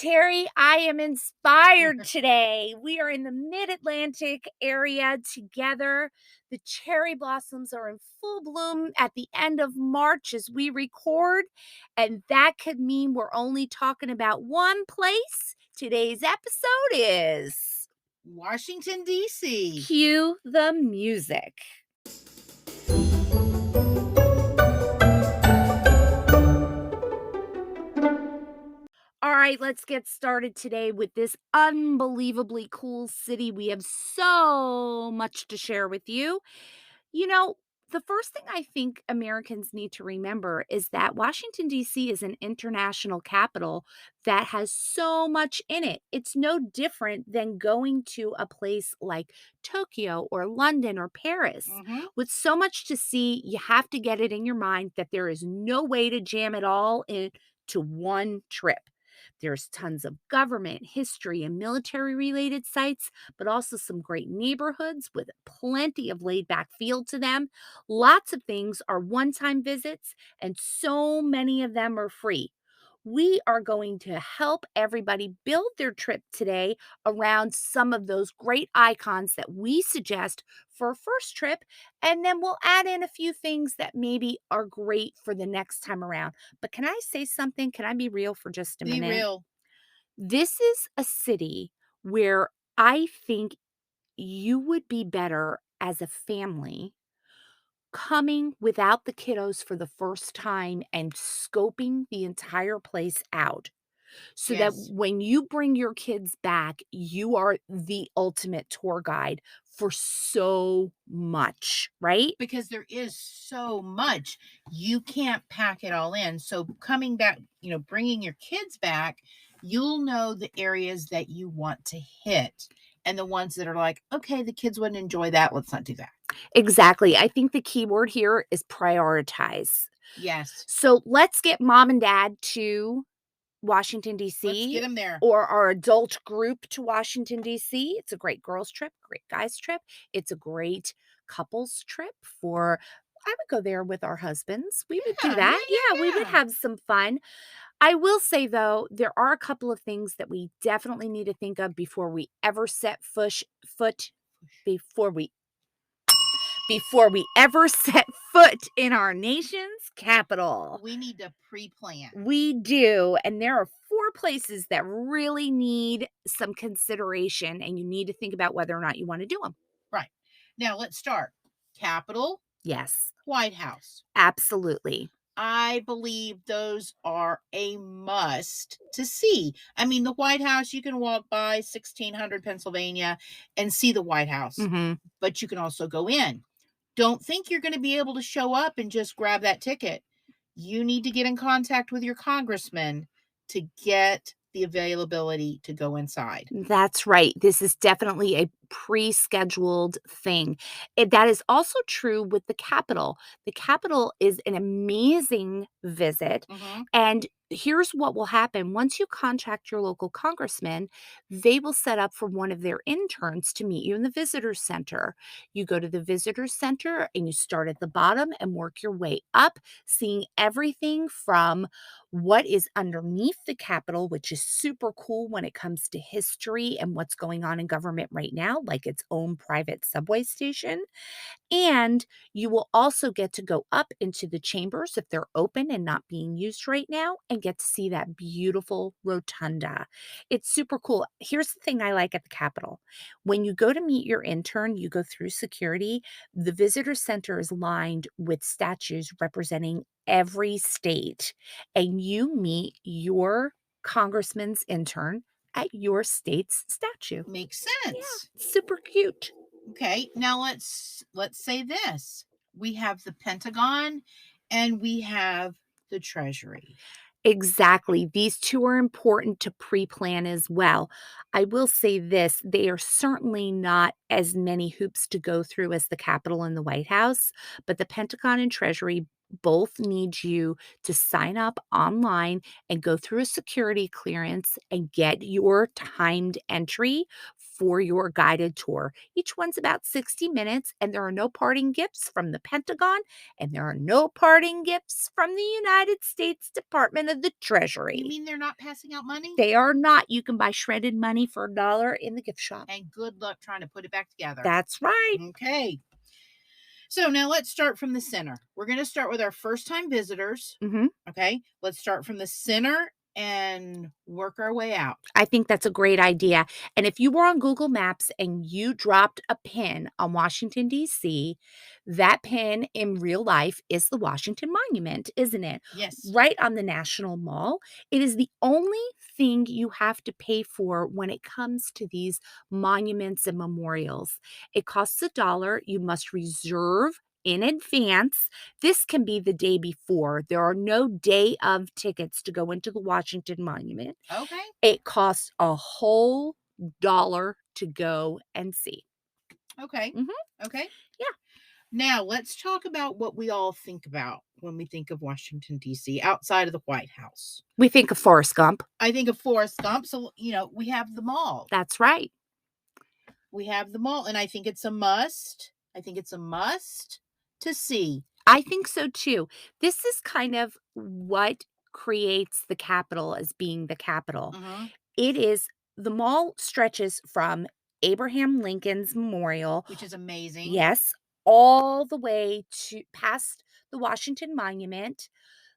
Terry, I am inspired today. We are in the mid-Atlantic area together. The cherry blossoms are in full bloom at the end of March as we record, and that could mean we're only talking about one place. Today's episode is Washington, D.C. Cue the music. All right, let's get started today with this unbelievably cool city. We have so much to share with you. You know, the first thing I think Americans need to remember is that Washington, D.C. is an international capital that has so much in it. It's no different than going to a place like Tokyo or London or Paris. Mm-hmm. With so much to see, you have to get it in your mind that there is no way to jam it all into one trip. There's tons of government, history, and military related sites, but also some great neighborhoods with plenty of laid back feel to them. Lots of things are one time visits, and so many of them are free. We are going to help everybody build their trip today around some of those great icons that we suggest for a first trip, and then we'll add in a few things that maybe are great for the next time around. But can I say something? Can I be real for just a Be minute? real. This is a city where I think you would be better as a family coming without the kiddos for the first time and scoping the entire place out so that Yes. when you bring your kids back, you are the ultimate tour guide for so much, right? Because there is so much. You can't pack it all in. So coming back, bringing your kids back, you'll know the areas that you want to hit and the ones that are like, okay, the kids wouldn't enjoy that. Let's not do that. Exactly. I think the key word here is prioritize. Yes. So let's get mom and dad to Washington, Let's D.C., get them there. or our adult group to Washington, D.C. It's a great girls' trip, great guys' trip. It's a great couples trip for I would go there with our husbands. We would do Yeah. Yeah. that. Yeah, we would Yeah. have some fun. I will say, though, there are a couple of things that we definitely need to think of before we ever set foot before we before we ever set foot in our nation's capital. We need to pre-plan. We do, and there are 4 places that really need some consideration, and you need to think about whether or not you wanna do them. Right. Now let's start. Capitol, Yes, White House. absolutely. I believe those are a must to see. I mean, the White House, you can walk by 1600 Pennsylvania and see the White House, Mhm. but you can also go in. Don't think you're going to be able to show up and just grab that ticket. You need to get in contact with your congressman to get the availability to go inside. That's right. This is definitely a pre-scheduled thing. That is also true with the Capitol. The Capitol is an amazing visit, Mm-hmm. and here's what will happen. Once you contact your local congressman, they will set up for one of their interns to meet you in the visitor center. You go to the visitor center and you start at the bottom and work your way up, seeing everything from what is underneath the Capitol, which is super cool when it comes to history and what's going on in government right now, like its own private subway station. And you will also get to go up into the chambers if they're open and not being used right now and get to see that beautiful rotunda. It's super cool. Here's the thing I like at the Capitol. When you go to meet your intern, you go through security. The visitor center is lined with statues representing every state, and you meet your congressman's intern at your state's statue. Makes Yeah, sense. super cute. Okay, now let's say this. We have the Pentagon and we have the Treasury. Exactly. These 2 are important to pre-plan as well. I will say this, they are certainly not as many hoops to go through as the Capitol and the White House, but the Pentagon and Treasury both need you to sign up online and go through a security clearance and get your timed entry for your guided tour. Each one's about 60 minutes, and there are no parting gifts from the Pentagon, and there are no parting gifts from the United States Department of the You Treasury. mean they're not passing out money? They are not. You can buy shredded money for $1 in the gift shop. And good luck trying to put it back together. That's right. Okay. So now let's start from the center. We're going to start with our first time visitors. Mhm. Okay. Let's start from the center and work our way out. I think that's a great idea. And if you were on Google Maps and you dropped a pin on Washington, D.C., that pin in real life is the Washington Monument, isn't it? Yes. Right on the National Mall. It is the only thing you have to pay for when it comes to these monuments and memorials. It costs $1. You must reserve in advance. This can be the day before. There are no day of tickets to go into the Washington Monument. Okay. It costs a whole dollar to go and see. Okay. Mhm. Okay. Yeah. Now let's talk about what we all think about when we think of Washington, D.C., outside of the White House. We think of Forrest Gump. I think of Forrest Gump. So, we have the mall. That's right. We have the mall, and I think it's a must. I think it's a must to see. I think so too. This is kind of what creates the Capitol as being the Capitol. Mhm. It is the mall stretches from Abraham Lincoln's Memorial, Which is amazing. yes, all the way to past the Washington Monument,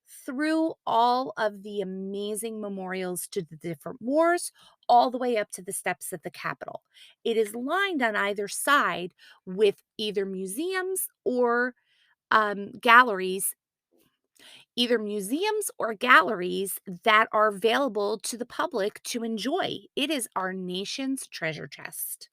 through all of the amazing memorials to the different wars, all the way up to the steps at the Capitol. It is lined on either side with either museums or galleries, that are available to the public to enjoy. It is our nation's treasure chest.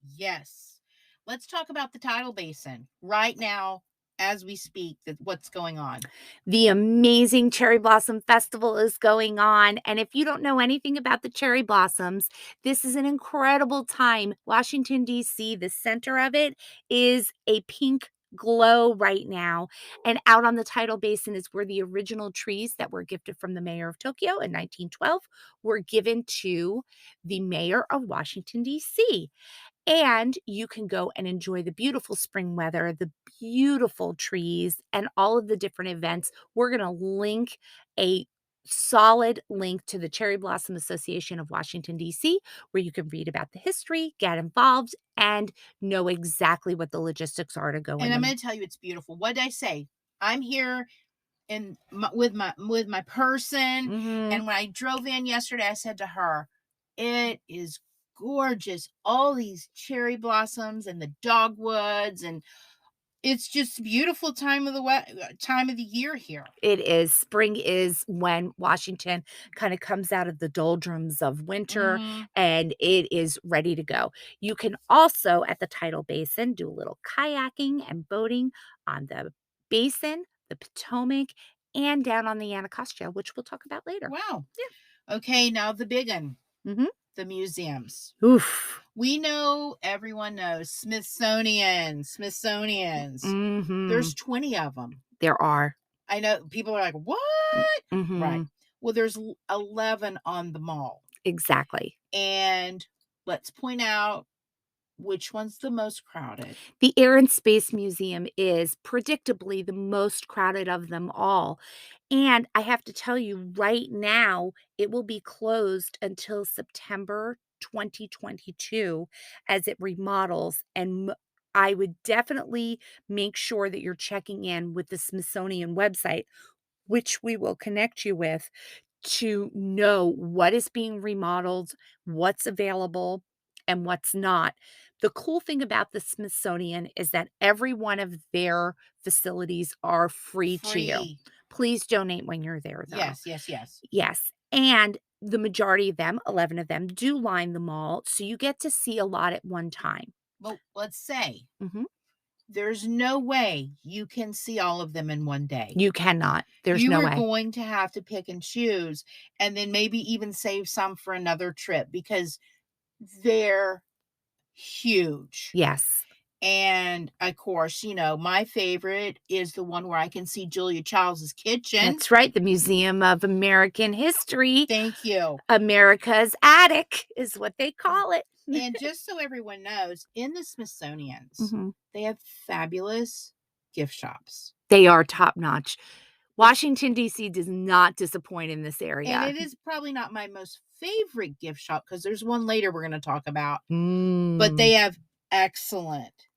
Yes. Let's talk about the tidal basin right now as we speak, that what's going on. The amazing Cherry Blossom Festival is going on. And if you don't know anything about the cherry blossoms, this is an incredible time. Washington, D.C., the center of it is a pink glow right now. And out on the tidal basin is where the original trees that were gifted from the mayor of Tokyo in 1912 were given to the mayor of Washington, D.C. And you can go and enjoy the beautiful spring weather, the beautiful trees, and all of the different events. We're going to link a solid link to the Cherry Blossom Association of Washington, D.C., where you can read about the history, get involved, and know exactly what the logistics are to go And in I'm them. going to tell you, it's beautiful. What did I say? I'm here with my person, Mhm. and when I drove in yesterday, I said to her, "It is gorgeous. All these cherry blossoms and the dogwoods, and it's just a beautiful time of the year here." It is. Spring is when Washington kind of comes out of the doldrums of winter Mhm. and it is ready to go. You can also, at the tidal basin, do a little kayaking and boating on the basin, the Potomac, and down on the Anacostia, which we'll talk about later. Wow. Okay, now the big one, Yeah. Mhm. the museums. Oof. Everyone knows Smithsonian's. There's Mhm. 20 of them. There are. I know people are like, "What?" Right. Mhm. Well, there's 11 on the mall. Exactly. And let's point out which one's the most crowded. The Air and Space Museum is predictably the most crowded of them all. And I have to tell you right now, it will be closed until September 2022 as it remodels. And I would definitely make sure that you're checking in with the Smithsonian website, which we will connect you with, to know what is being remodeled, what's available, and what's not. The cool thing about the Smithsonian is that every one of their facilities are free to you. Free. Please donate when you're there, though. Yes, yes, yes. Yes. And the majority of them, 11 of them, do line the mall. So you get to see a lot at one time. Well, let's say Mhm. there's no way you can see all of them in one day. You cannot. There's You no are way. going to have to pick and choose, and then maybe even save some for another trip because they're huge. Yes. And, of course, my favorite is the one where I can see Julia Childs's kitchen. That's right, the Museum of American History. Thank you. America's Attic is what they Mm. call it. And just so everyone knows, in the Smithsonian's, Mhm. they have fabulous gift shops. They are top notch. It's Washington, D.C. does not disappoint in this and area. it is probably not my most favorite gift shop because there's one later we're gonna talk about, but Mm. they have excellent,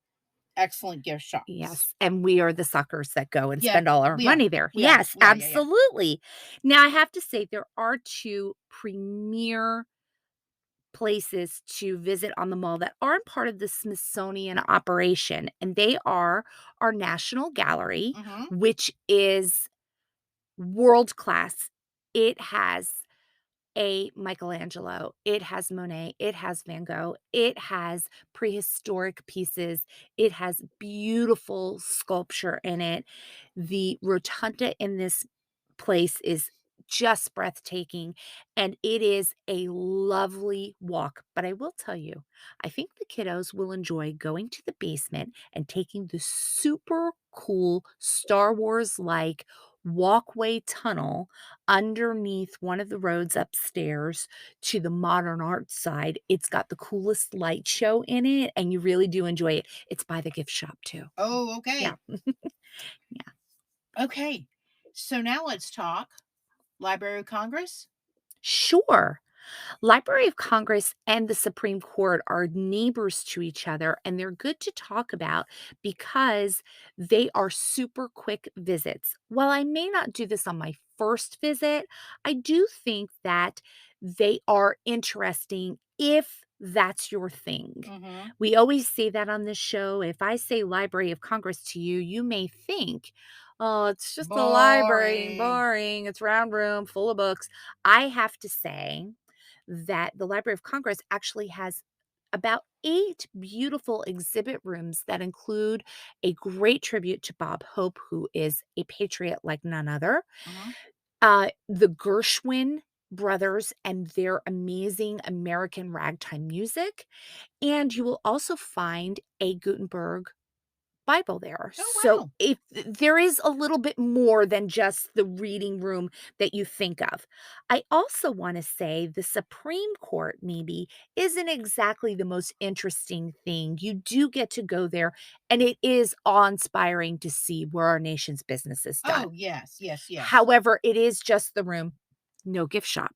excellent gift shops. Yes, and we are the suckers that go and Yeah, spend all our we are. money there. We are. Yes, Yeah, yeah, yeah. absolutely. Now I have to say there are 2 premier places to visit on the mall that aren't part of the Smithsonian operation, and they are our National Gallery, Mhm. which is world class. It has a Michelangelo, it has Monet, it has Van Gogh, it has prehistoric pieces, it has beautiful sculpture in it. The rotunda in this place is just breathtaking, and it is a lovely walk. But I will tell you, I think the kiddos will enjoy going to the basement and taking the super cool Star Wars like walkway tunnel underneath one of the roads upstairs to the modern art side. It's got the coolest light show in it, and you really do enjoy it. It's by the gift shop too. Oh, Yeah. okay. Yeah. Okay. So now let's talk Library of Congress? Sure. Library of Congress and the Supreme Court are neighbors to each other, and they're good to talk about because they are super quick visits. While I may not do this on my first visit, I do think that they are interesting if that's your thing. Mhm. We always say that on this show. If I say Library of Congress to you, you may think, oh, it's just a library, Boring. boring, it's round room full of books. I have to say, that the Library of Congress actually has about 8 beautiful exhibit rooms that include a great tribute to Bob Hope, who is a patriot like none other. Mhm. The Gershwin brothers and their amazing American ragtime music. And you will also find a Gutenberg Bible there. Oh, So wow. if there is a little bit more than just the reading room that you think of. I also want to say the Supreme Court maybe isn't exactly the most interesting thing. You do get to go there, and it is awe-inspiring to see where our nation's business is done. Oh, yes, yes, yes. However, it is just the room, no gift shop.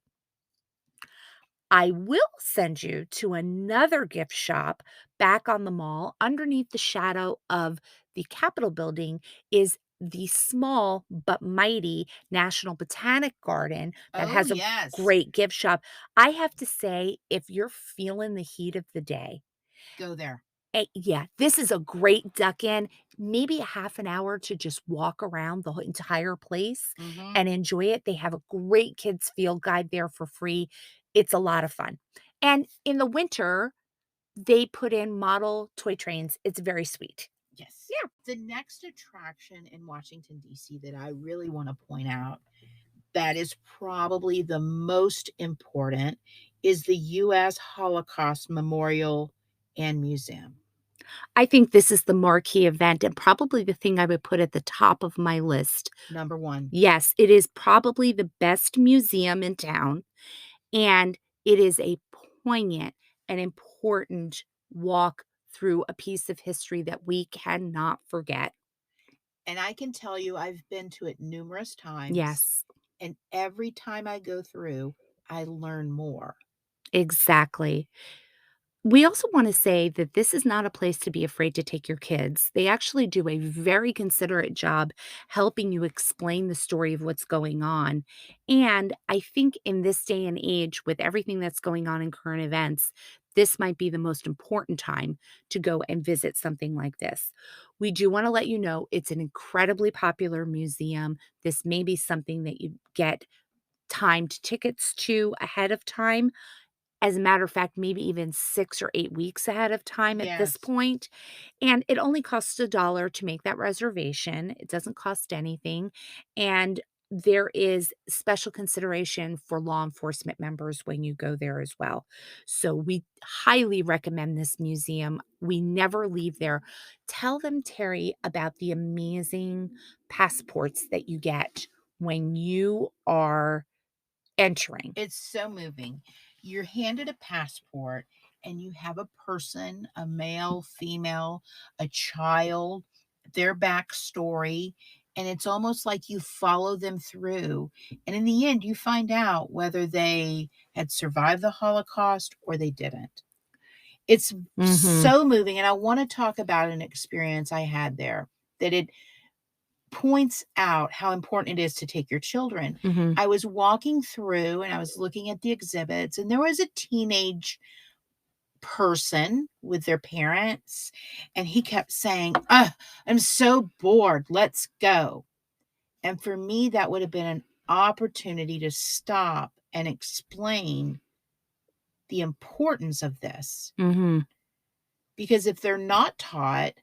I will send you to another gift shop back on the mall. Underneath the shadow of the Capitol building is the small but mighty National Botanic Garden that Oh, has a yes. great gift shop. I have to say, if you're feeling the heat of the day, Go there. yeah, this is a great duck in, maybe a half an hour to just walk around the entire place Mhm. and enjoy it. They have a great kids field guide there for free. It's a lot of fun. And in the winter, they put in model toy trains. It's very sweet. Yes. Yeah. The next attraction in Washington, D.C. that I really want to point out that is probably the most important is the U.S. Holocaust Memorial and Museum. I think this is the marquee event and probably the thing I would put at the top of my list. Number one. Yes, it is probably the best museum in town. And it is a poignant and important walk through a piece of history that we cannot forget. And I can tell you, I've been to it numerous times. Yes, And every time I go through, I learn more. exactly. We also want to say that this is not a place to be afraid to take your kids. They actually do a very considerate job helping you explain the story of what's going on. And I think in this day and age, with everything that's going on in current events, this might be the most important time to go and visit something like this. We do want to let you know it's an incredibly popular museum. This may be something that you get timed tickets to ahead of time, as a matter of fact, maybe even 6 or 8 weeks ahead of time at this Yes. point, and it only costs $1 to make that reservation. It doesn't cost anything, and there is special consideration for law enforcement members when you go there as well. So we highly recommend this museum. We never leave there. Tell them, Terry, about the amazing passports that you get when you are entering. It's so moving. You're handed a passport and you have a person, a male, female, a child, their backstory, and it's almost like you follow them through. And in the end, you find out whether they had survived the Holocaust or they didn't. It's Mhm. so moving. And I want to talk about an experience I had there that it points out how important it is to take your children. Mhm. I was walking through and I was looking at the exhibits, and there was a teenage person with their parents, and he kept saying, "Ugh, I'm so bored. Let's go." And for me, that would have been an opportunity to stop and explain the importance of this. Mhm. Because if they're not taught,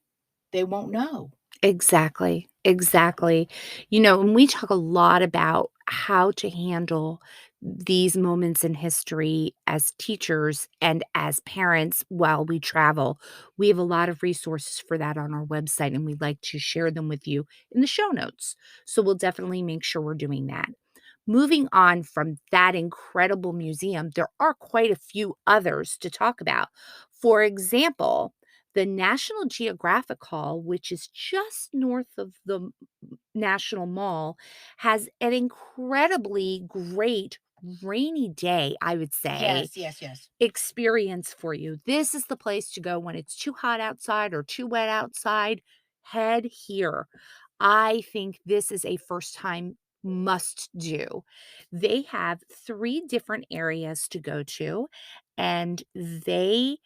they won't know. Exactly, exactly. And we talk a lot about how to handle these moments in history as teachers and as parents while we travel. We have a lot of resources for that on our website, and we'd like to share them with you in the show notes. So we'll definitely make sure we're doing that. Moving on from that incredible museum, there are quite a few others to talk about. For example, the National Geographic Hall, which is just north of the National Mall, has an incredibly great rainy day, I would say, Yes, yes, yes. experience for you. This is the place to go when it's too hot outside or too wet outside. Head here. I think this is a first time must do. They have 3 different areas to go to, and they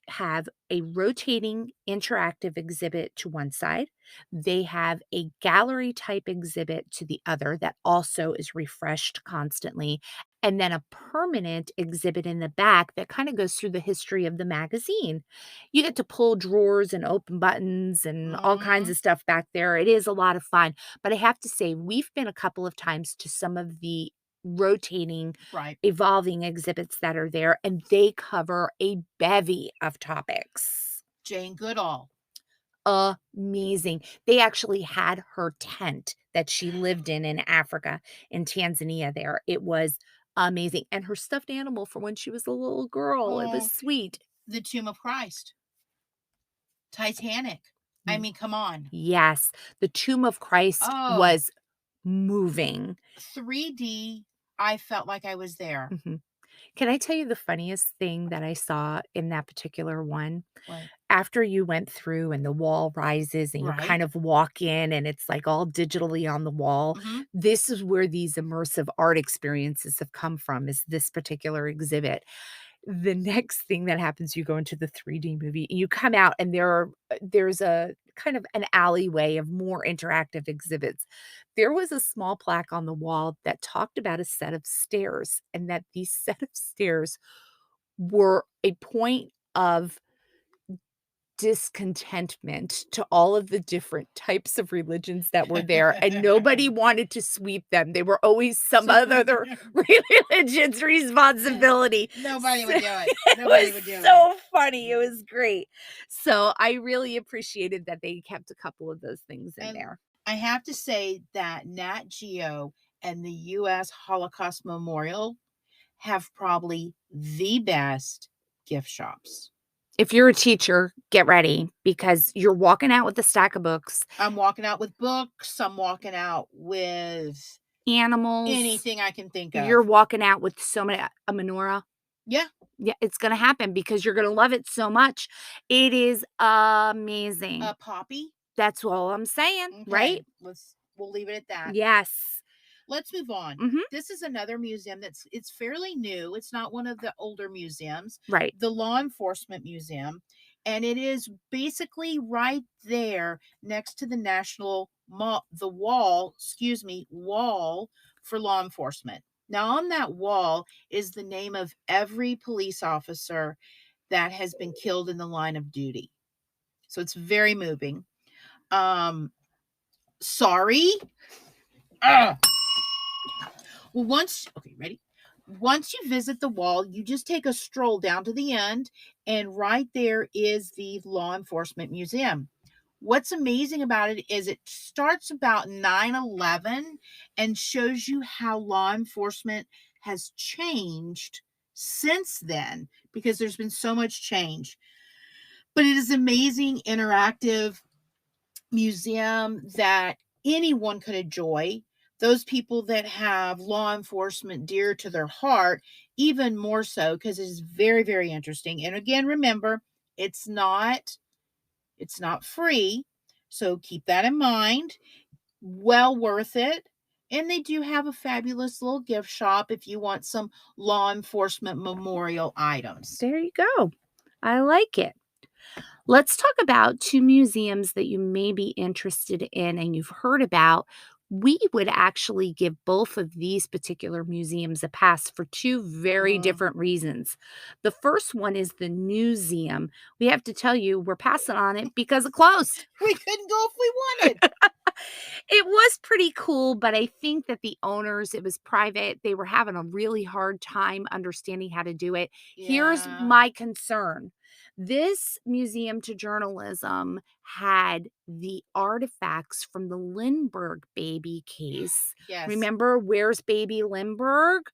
have a rotating interactive exhibit to one side. They have a gallery type exhibit to the other that also is refreshed constantly. And then a permanent exhibit in the back that kind of goes through the history of the magazine. You get to pull drawers and open buttons and all kinds Mhm. of stuff back there. It is a lot of fun. But I have to say, we've been a couple of times to some of the rotating Right. evolving exhibits that are there, and they cover a bevy of topics. Jane Goodall. Amazing. They actually had her tent that she lived in Africa, in Tanzania there. It was amazing, and her stuffed animal from when she was a little girl, it was Oh, sweet. The Tomb of Christ. Titanic. I Mm, mean, come on. yes, the Tomb of Christ Oh, was moving. 3D. I felt like I was there. Mhm. Can I tell you the funniest thing that I saw in that particular one? What? After you went through and the wall rises and you Right. kind of walk in and it's like all digitally on the wall, Mhm. this is where these immersive art experiences have come from, is this particular exhibit. The next thing that happens, you go into the 3D movie and you come out and there's a kind of an alleyway of more interactive exhibits. There was a small plaque on the wall that talked about a set of stairs, and that these set of stairs were a point of discontentment to all of the different types of religions that were there, and nobody wanted to sweep them. They were always some So other religion's responsibility. nobody So would do it. it Nobody was would do it. so funny, it was great. So I really appreciated that they kept a couple of those things in And there. I have to say that Nat Geo and the US Holocaust Memorial have probably the best gift shops. If you're a teacher, get ready because you're walking out with a stack of books, I'm walking out with books. I'm walking out with animals, anything I can think you're of. walking out with so many a menorah. Yeah, Yeah, it's gonna happen because you're gonna love it so much. It is amazing. a poppy. That's all I'm saying, right? Okay, we'll leave it at that. Yes. Let's move on. Mhm. This is another museum it's fairly new. It's not one of the older museums, Right. the Law Enforcement Museum, and it is basically right there next to the National Mall, the wall, excuse me, wall for law enforcement. Now, on that wall is the name of every police officer that has been killed in the line of duty. So it's very moving. Sorry. Ugh. Well, okay, ready? Once you visit the wall, you just take a stroll down to the end, and right there is the Law Enforcement Museum. What's amazing about it is it starts about 9/11 and shows you how law enforcement has changed since then because there's been so much change. But it is amazing, interactive museum that anyone could enjoy. Those people that have law enforcement dear to their heart, even more so because it's very, very interesting. And again, remember, it's not it's not free. So keep that in mind. Well worth it. And they do have a fabulous little gift shop if you want some law enforcement memorial items. There you go. I like it. Let's talk about two museums that you may be interested in and you've heard about. We would actually give both of these particular museums a pass for two very Uh, different reasons. The first one is the Newseum. We have to tell you, we're passing on it because it closed. we couldn't go if we wanted. It was pretty cool, but I think that the owners, it was private, they were having a really hard time understanding how to do it. Here's Yeah. my concern. This museum to journalism had the artifacts from the Lindbergh baby case. Yes. Remember, where's baby Lindbergh?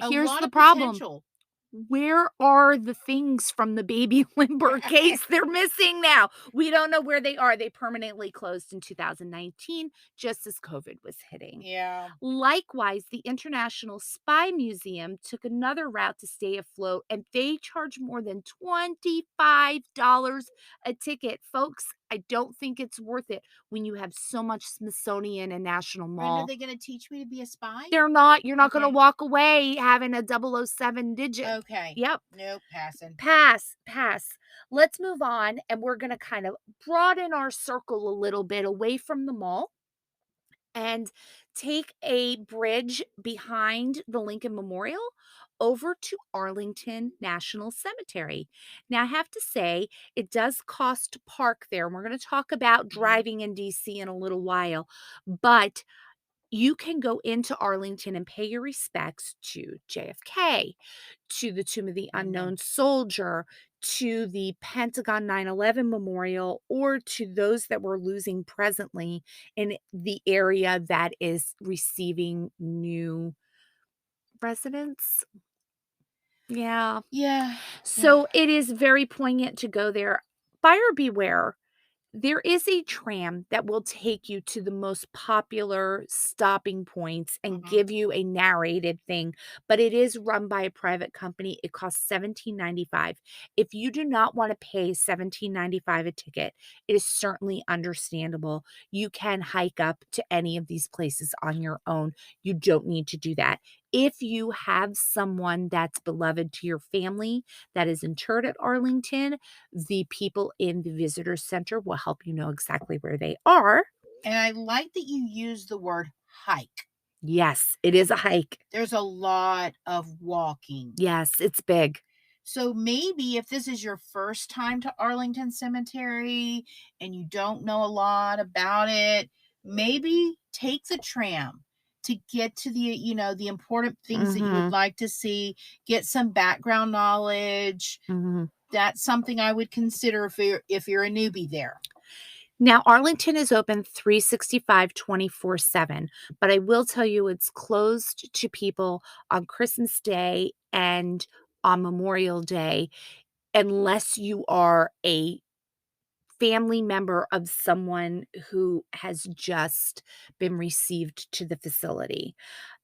A Here's lot the of problem. potential. Where are the things from the baby Lindbergh case? They're missing now. We don't know where they are. They permanently closed in 2019, just as COVID was hitting. Yeah. Likewise, the International Spy Museum took another route to stay afloat, and they charge more than $25 a ticket. Folks, I don't think it's worth it when you have so much Smithsonian and National And are Mall. they gonna teach me to be a spy? You're not gonna Okay. walk away having a 007 digit. Okay. Yep. Nope, passing. Pass, pass. Let's move on, and we're gonna kind of broaden our circle a little bit away from the mall and take a bridge behind the Lincoln Memorial over to Arlington National Cemetery. Now, I have to say, it does cost to park there, and we're gonna talk about Mhm. driving in DC in a little while, but you can go into Arlington and pay your respects to JFK, to the Tomb of the Mhm. Unknown Soldier, to the Pentagon 9/11 Memorial, or to those that we're losing presently in the area that is receiving new residents. Yeah. Yeah. Yeah. So it is very poignant to go there. Buyer beware. There is a tram that will take you to the most popular stopping points and Uh-huh. give you a narrated thing, but it is run by a private company. It costs 17.95. If you do not want to pay 17.95 a ticket, it is certainly understandable. You can hike up to any of these places on your own. You don't need to do that. If you have someone that's beloved to your family that is interred at Arlington, the people in the visitor center will help you know exactly where they are. And I like that you use the word hike. Yes, it is a hike. There's a lot of walking. Yes, it's big. So maybe if this is your first time to Arlington Cemetery and you don't know a lot about it, maybe take the tram to get to the important things that you would Mhm, like to see, get some background knowledge. mhm. That's something I would consider if you're a newbie there. Now, Arlington is open 365, 24/7, but I will tell you it's closed to people on Christmas Day and on Memorial Day unless you are a family member of someone who has just been received to the facility.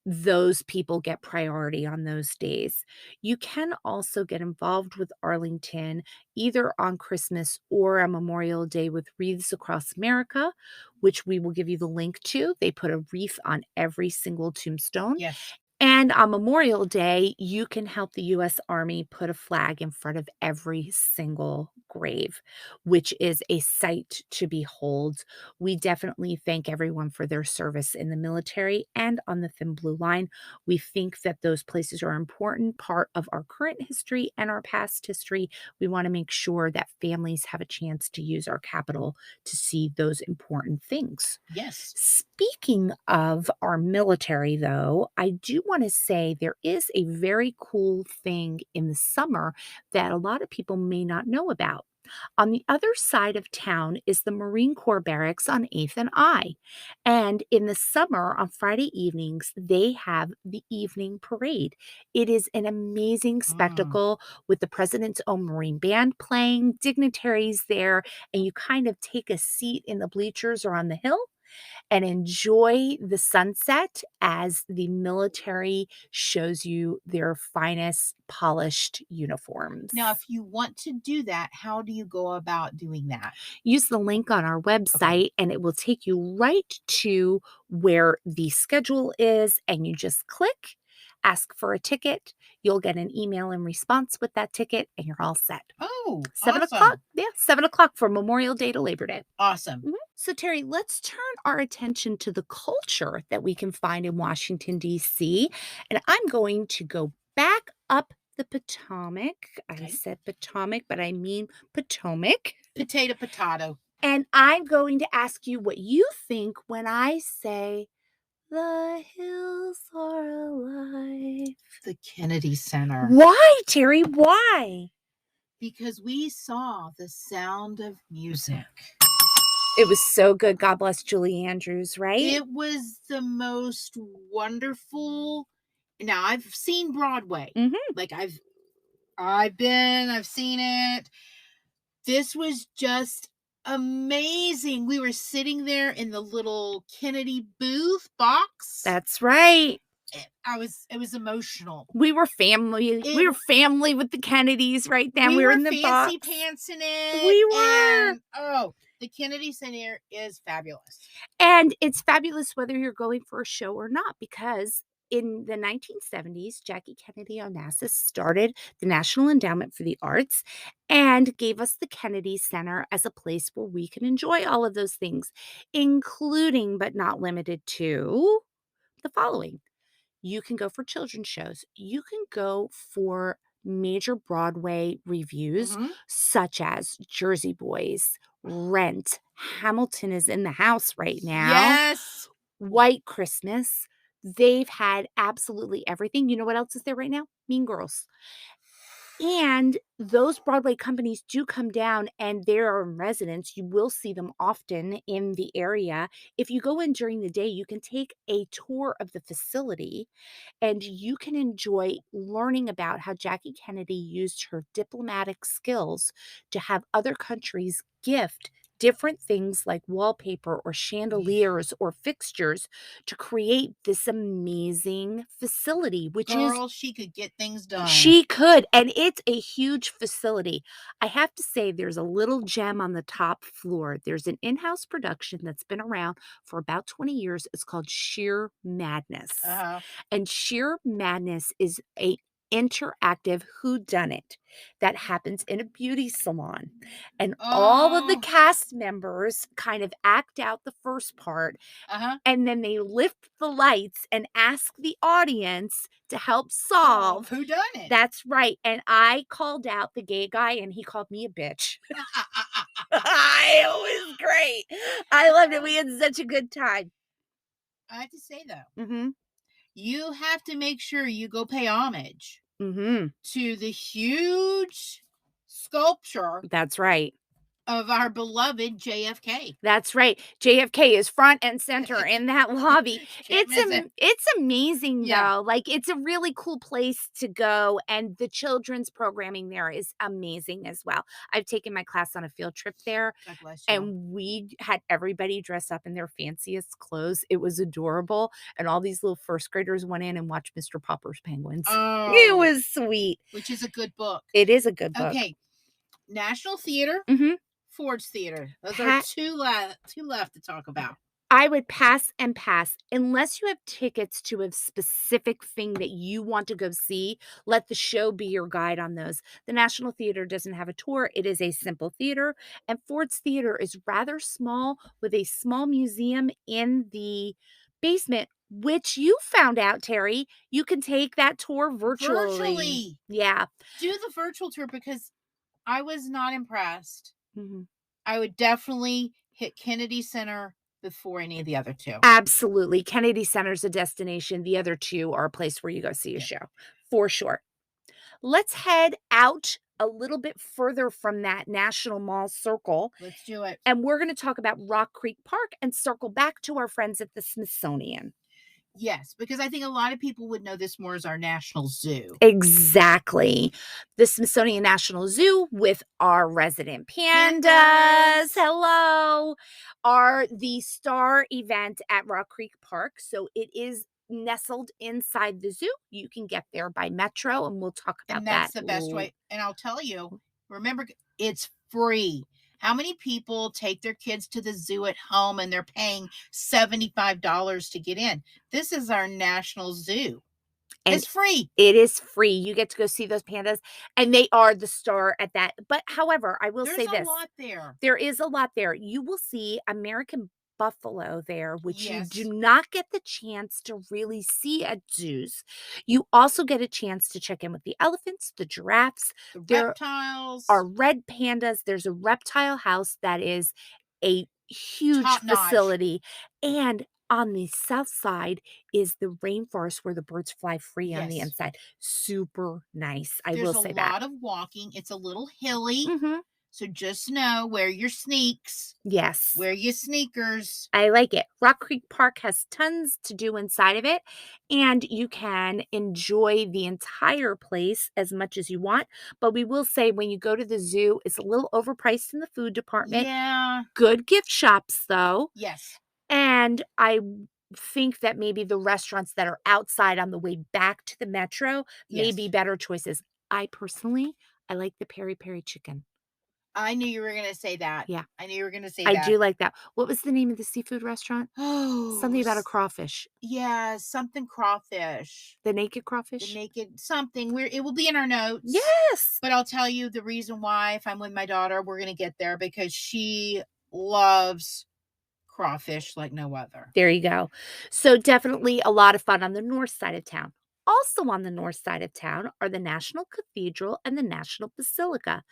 Those people get priority on those days. You can also get involved with Arlington either on Christmas or on Memorial Day with Wreaths Across America, which we will give you the link to. They put a wreath on every single tombstone. Yes. And on Memorial Day, you can help the US Army put a flag in front of every single grave, which is a sight to behold. We definitely thank everyone for their service in the military and on the Thin Blue Line. We think that those places are an important part of our current history and our past history. We want to make sure that families have a chance to use our capital to see those important things. Yes. Speaking of our military, though, I do want to say there is a very cool thing in the summer that a lot of people may not know about. On the other side of town is the Marine Corps barracks on 8th and I. And in the summer, on Friday evenings, they have the evening parade. It is an amazing Mm. spectacle with the President's own Marine band playing, dignitaries there, and you kind of take a seat in the bleachers or on the hill and enjoy the sunset as the military shows you their finest polished uniforms. Now, if you want to do that, how do you go about doing that? Use the link on our Okay. website and it will take you right to where the schedule is, and you just click, ask for a ticket. You'll get an email in response with that ticket, and you're all set. Oh, 7 o'clock? awesome. Yeah, 7 o'clock for Memorial Day to Labor Day. Awesome. So, Terry, let's turn our attention to the culture that we can find in Washington, D.C. And I'm going to go back up the Potomac. I Okay. said Potomac, but I mean Potomac. Potato, potato. And I'm going to ask you what you think when I say, the hills are alive. The Kennedy Center. Why, Terry? Why? Because we saw The Sound of Music. It was so good. God bless Julie Andrews, right? It was the most wonderful. Now, I've seen Broadway. Mhm. Like I've seen it. This was just amazing. We were sitting there in the little Kennedy booth box. That's right. It was emotional. We were family. We were family with the Kennedys right then. We We were were in the fancy box. pants in it. We were. And oh, the Kennedy Center is fabulous. And it's fabulous whether you're going for a show or not, because in the 1970s, Jackie Kennedy Onassis started the National Endowment for the Arts and gave us the Kennedy Center as a place where we can enjoy all of those things, including but not limited to the following. You can go for children's shows. You can go for major Broadway reviews Mm-hmm. such as Jersey Boys, Rent, Hamilton is in the house right now, Yes. White Christmas. They've had absolutely everything. You know what else is there right now? Mean Girls. And those Broadway companies do come down and they are in residence. You will see them often in the area. If you go in during the day, you can take a tour of the facility and you can enjoy learning about how Jackie Kennedy used her diplomatic skills to have other countries gift different things like wallpaper or chandeliers or fixtures to create this amazing facility, which is Girl, she could get things done. she could, and it's a huge facility. I have to say there's a little gem on the top floor. There's an in-house production that's been around for about 20 years. It's called Sheer Madness. Uh-huh. And Sheer Madness is a interactive whodunit that happens in a beauty salon. And all of the Oh. cast members kind of act out the first part, Uh-huh. and then they lift the lights and ask the audience to help Solve solve. who done it. That's right, and I called out the gay guy, and he called me a bitch. It was great. I loved it. We had such a good time. I have to say though, Mhm. you have to make sure you go pay homage Mhm. to the huge sculpture That's right. of our beloved JFK. That's right. JFK is front and center in that lobby. Can't miss it. It's amazing Yeah. though. Like, it's a really cool place to go, and the children's programming there is amazing as well. I've taken my class on a field trip there, God bless you. and we had everybody dress up in their fanciest clothes. It was adorable, and all these little first graders went in and watched Mr. Popper's Penguins. It Oh, was sweet. which is a good book. It is a good book. Okay. National Theater, Mhm. Ford's Theater. Those are Pat two left to talk about. I would pass and pass unless you have tickets to a specific thing that you want to go see. Let the show be your guide on those. The National Theater doesn't have a tour, it is a simple theater. And Ford's Theater is rather small with a small museum in the basement, which you found out, Terry. You can take that tour virtually. Virtually. Yeah. Do the virtual tour because I was not impressed. Mhm. I would definitely hit Kennedy Center before any of the other two. Absolutely. Kennedy Center's a destination. The other two are a place where you go see a Yeah, show for sure. Let's head out a little bit further from that National Mall circle, let's do it. and we're going to talk about Rock Creek Park and circle back to our friends at the Smithsonian. Yes, because I think a lot of people would know this more as our national zoo. Exactly. The Smithsonian National Zoo with our resident pandas, Pandas. hello, are the star event at Rock Creek Park. So it is nestled inside the zoo. You can get there by metro, and we'll talk about And that. that's the best way. And I'll tell you, remember, it's free. How many people take their kids to the zoo at home and they're paying $75 to get in? This is our national zoo. And It's free. it is free. You get to go see those pandas, and they are the star at that. But however, I will There's say a this. lot there. There is a lot there. You will see American buffalo there, which you do Yes. not get the chance to really see at zoos. You also get a chance to check in with the elephants, the giraffes. The There are reptiles, red pandas. There's a reptile house that is a huge top notch. facility. And on the south side is the rainforest where the birds fly free on the Yes. inside. Super nice. I There's will a say that. lot of walking. It's a little hilly. Mhm. So just know, wear your sneaks, Yes. wear your sneakers. I like it. Rock Creek Park has tons to do inside of it, and you can enjoy the entire place as much as you want. But we will say when you go to the zoo, it's a little overpriced in the food department. Yeah. Good gift shops, though. Yes. And think that maybe the restaurants that are outside on the way back to the metro may be Yes. better choices. I personally, I like the peri peri chicken. I knew you were going to say that. Yeah, I knew you were going to say I that. do like that. What was the name of the seafood restaurant? Oh, Something about a crawfish. yeah, something crawfish. The naked The crawfish? naked something. It will be in our notes. Yes. But I'll tell you the reason why, if I'm with my daughter, we're going to get there because she loves crawfish like no other. There you go. So definitely a lot of fun on the north side of town. Also on the north side of town are the National Cathedral and the National Basilica.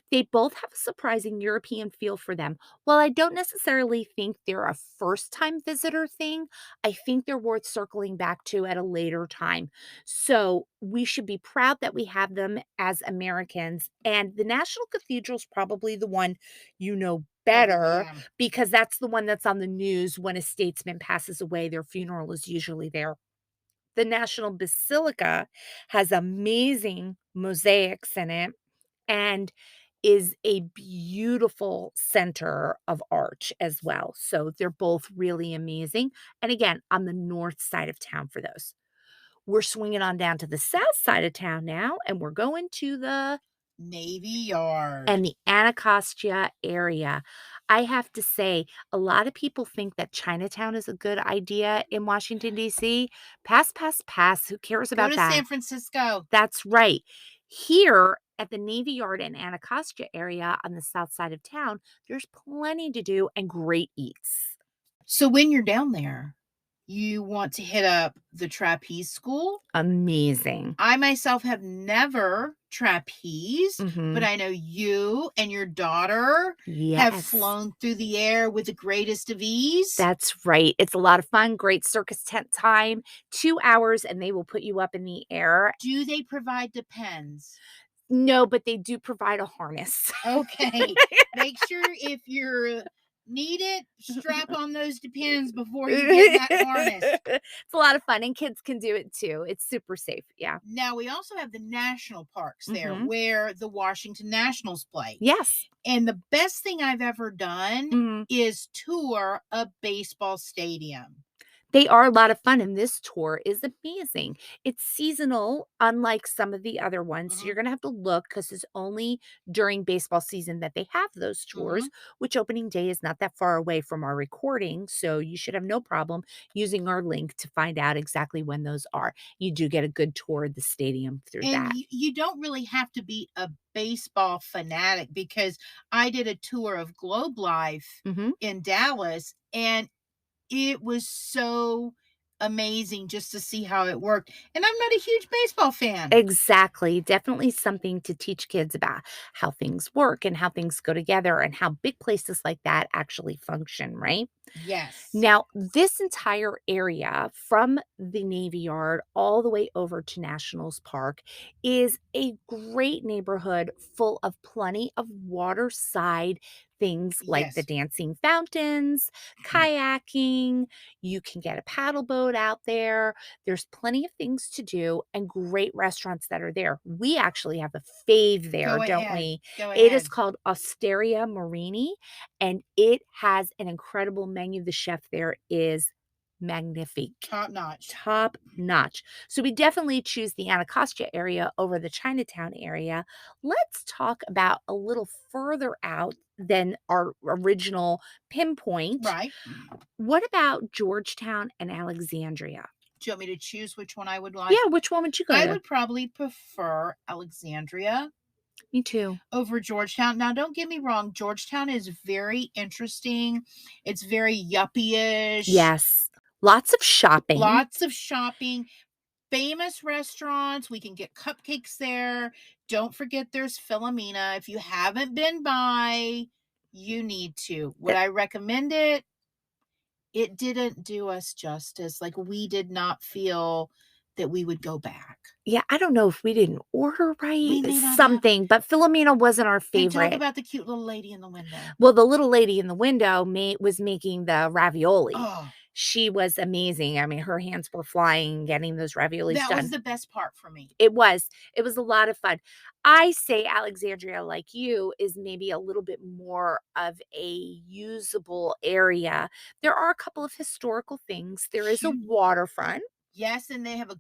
They both have a surprising European feel for them. While I don't necessarily think they're a first time visitor thing, I think they're worth circling back to at a later time. So we should be proud that we have them as Americans. And the National Cathedral is probably the one you know Oh, better yeah. because that's the one that's on the news when a statesman passes away. Their funeral is usually there. The National Basilica has amazing mosaics in it and is a beautiful center of art as well. So they're both really amazing. And again, on the north side of town for those. We're swinging on down to the south side of town now, and we're going to the Navy Yard. and the Anacostia area. I have to say, a lot of people think that Chinatown is a good idea in Washington, D.C. Pass, pass, pass. Who cares Go about to that? San Francisco. That's right. Here at the Navy Yard and Anacostia area on the south side of town, there's plenty to do and great eats. So when you're down there, you want to hit up the trapeze school. Amazing. I myself have never trapezed, but Mhm. I know you and your daughter have Yes. flown through the air with the greatest of ease. That's right. It's a lot of fun, great circus tent time, 2 hours, and they will put you up in the air. Do they provide depends? No, but they do provide a harness. Okay. Make sure if you're need it, strap on those depends before you get in that harness. It's a lot of fun, and kids can do it too. It's super safe. Yeah. Now we also have the national parks there Mhm. where the Washington Nationals play. Yes. And the best thing I've ever done Mhm. is tour a baseball stadium. They are a lot of fun, and this tour is amazing. It's seasonal, unlike some of the other ones, so Mhm, you're gonna have to look because it's only during baseball season that they have those mhm. tours, which opening day is not that far away from our recording, so you should have no problem using our link to find out exactly when those are. You do get a good tour of the stadium through And that. you don't really have to be a baseball fanatic because I did a tour of Globe Life Mhm. in Dallas, and it was so amazing just to see how it worked, and I'm not a huge baseball fan. Exactly. Definitely something to teach kids about how things work and how things go together and how big places like that actually function, right? Yes. Now, this entire area from the Navy Yard all the way over to Nationals Park is a great neighborhood full of plenty of waterside things like the Yes. dancing fountains, kayaking. You can get a paddle boat out there. There's plenty of things to do and great restaurants that are there. We actually have a fave there, Go don't ahead. we? Go It is ahead. called Osteria Marini and it has an incredible menu. The chef there is magnifique, Top notch. top notch. So we definitely choose the Anacostia area over the Chinatown area. Let's talk about a little further out than our original pinpoint. Right. What about Georgetown and Alexandria? Do you want me to choose which one I would like? Yeah, which one would you go I to? would probably prefer Alexandria Me too. over Georgetown. Now, don't get me wrong, Georgetown is very interesting. It's very yuppie-ish. Yes. Lots of shopping. Lots of shopping, famous restaurants. We can get cupcakes there. Don't forget there's Philomena. If you haven't been by, you need to. Would I recommend it? It didn't do us justice. Like, we did not feel that we would go back. Yeah, I don't know if we didn't order right, We may not have. something, but Philomena wasn't our And talk favorite. about the cute little lady in the window. Well, the little lady in the window was making the ravioli. Oh, She was amazing. I mean, her hands were flying getting those raviolis that was done. the best part for me. It was. It was a lot of fun. I say Alexandria, like you, is maybe a little bit more of a usable area. There are a couple of historical things. There is a Cute. waterfront. Yes, and they have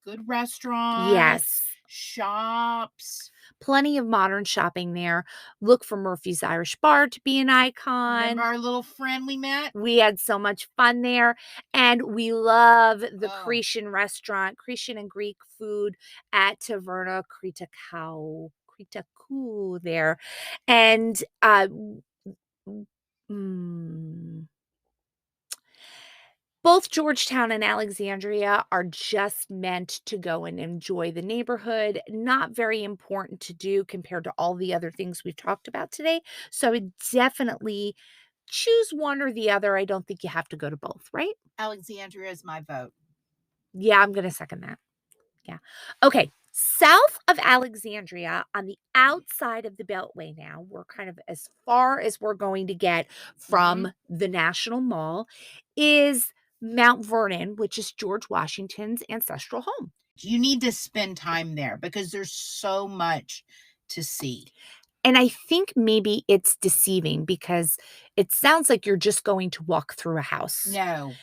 good restaurants, Yes. shops. Plenty of modern shopping there. Look for Murphy's Irish Bar to be an Remember icon. our little friend we met? We had so much fun there, and we love the Oh, Cretan restaurant, Cretan and Greek food at Taverna Critakou there, and, w mm, both Georgetown and Alexandria are just meant to go and enjoy the neighborhood, not very important to do compared to all the other things we've talked about today, so I would definitely choose one or the other. I don't think you have to go to both, right? Alexandria is my vote. Yeah, I'm gonna second that. Yeah. Okay. South of Alexandria, on the outside of the Beltway now, we're kind of as far as we're going to get Mhm. from the National Mall, is Mount Vernon, which is George Washington's ancestral home. You need to spend time there because there's so much to see. And I think maybe it's deceiving because it sounds like you're just going to walk through a house. No,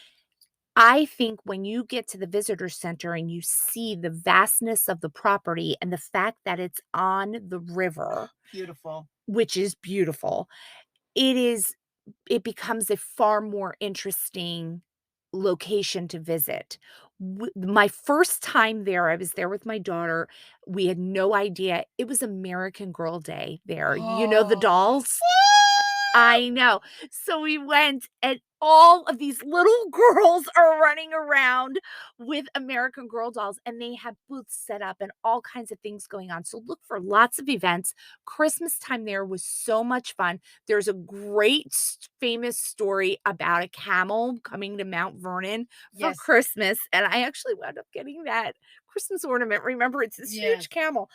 I think when you get to the visitor center and you see the vastness of the property and the fact that it's on the river, beautiful. which is beautiful, it is it becomes a far more interesting location to visit. My first time there, I was there with my daughter. We had no idea. It was American Girl Day there. You know the Oh, dolls? I know. So we went and all of these little girls are running around with American Girl dolls, and they have booths set up and all kinds of things going on. So look for lots of events. Christmas time there was so much fun. There's a great famous story about a camel coming to Mount Vernon for yes, Christmas, and I actually wound up getting that Christmas ornament. Remember, it's this huge yes. camel.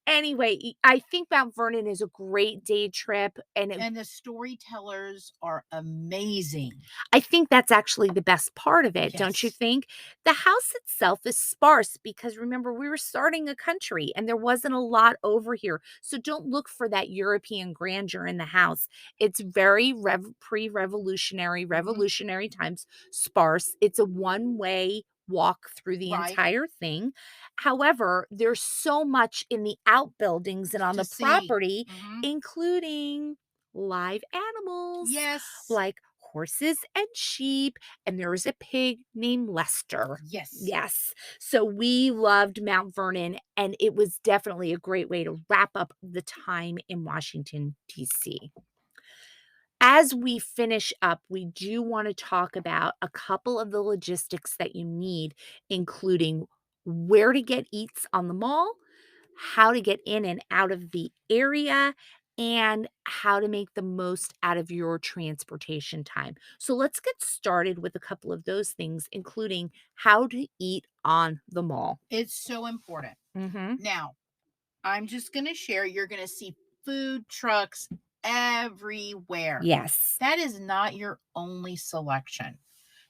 Anyway, I think Mount Vernon is a great day trip, and And the storytellers are amazing. I think that's actually the best part of it, don't you Yes. think? The house itself is sparse because remember, we were starting a country and there wasn't a lot over here. So don't look for that European grandeur in the house. It's very pre revolutionary, Mhm. revolutionary times, sparse. It's a one way walk through the Right. entire thing. However, there's so much in the outbuildings and on To the see. property, Mhm. including live animals Yes. like horses and sheep, and there was a pig named Lester. Yes. Yes. So we loved Mount Vernon, and it was definitely a great way to wrap up the time in Washington, D.C. As we finish up, we do want to talk about a couple of the logistics that you need, including where to get eats on the mall, how to get in and out of the area, and how to make the most out of your transportation time. So let's get started with a couple of those things, including how to eat on the mall. It's so important. Mhm. Now, I'm just going to share, you're going to see food trucks everywhere. Yes. That is not your only selection.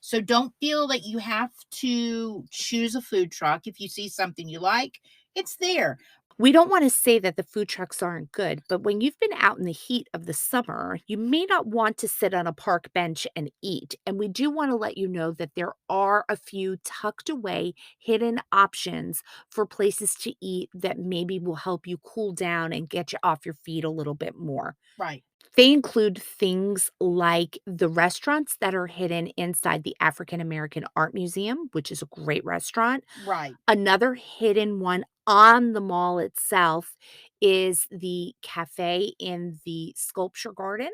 So don't feel that you have to choose a food truck. If you see something you like, it's there. We don't want to say that the food trucks aren't good, but when you've been out in the heat of the summer, you may not want to sit on a park bench and eat. And we do want to let you know that there are a few tucked away hidden options for places to eat that maybe will help you cool down and get you off your feet a little bit more. Right, They include things like the restaurants that are hidden inside the African American Art Museum, which is a great restaurant. right. Another hidden one on the mall itself is the cafe in the sculpture garden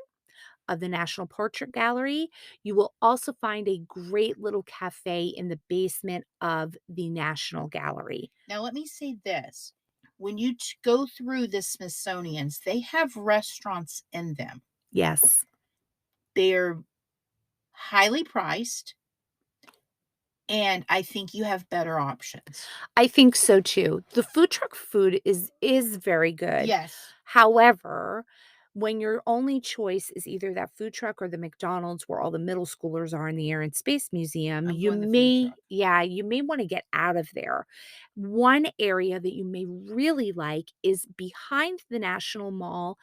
of the National Portrait Gallery. You will also find a great little cafe in the basement of the National Gallery. Now, let me say this. When you go through the Smithsonian's, they have restaurants in them. Yes. They're highly priced, and I think you have better options. I think so too. The food truck food is very good. Yes, However, when your only choice is either that food truck or the McDonald's where all the middle schoolers are in the Air and Space Museum, I'm going the food truck. you may want to get out of there. One area that you may really like is behind the National Mall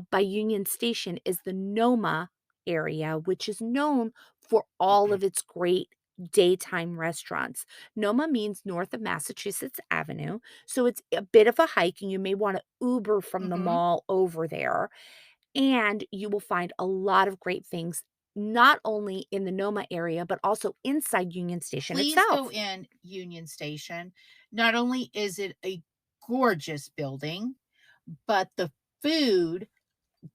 by Union Station is the Noma area, which is known for all of its great daytime restaurants. Noma means north of Massachusetts Avenue, so it's a bit of a hike, and you may want to Uber from the Mhm. mall over there. And you will find a lot of great things, not only in the Noma area, but also inside Union Station Please go itself. in Union Station. Not only is it a gorgeous building, but the food,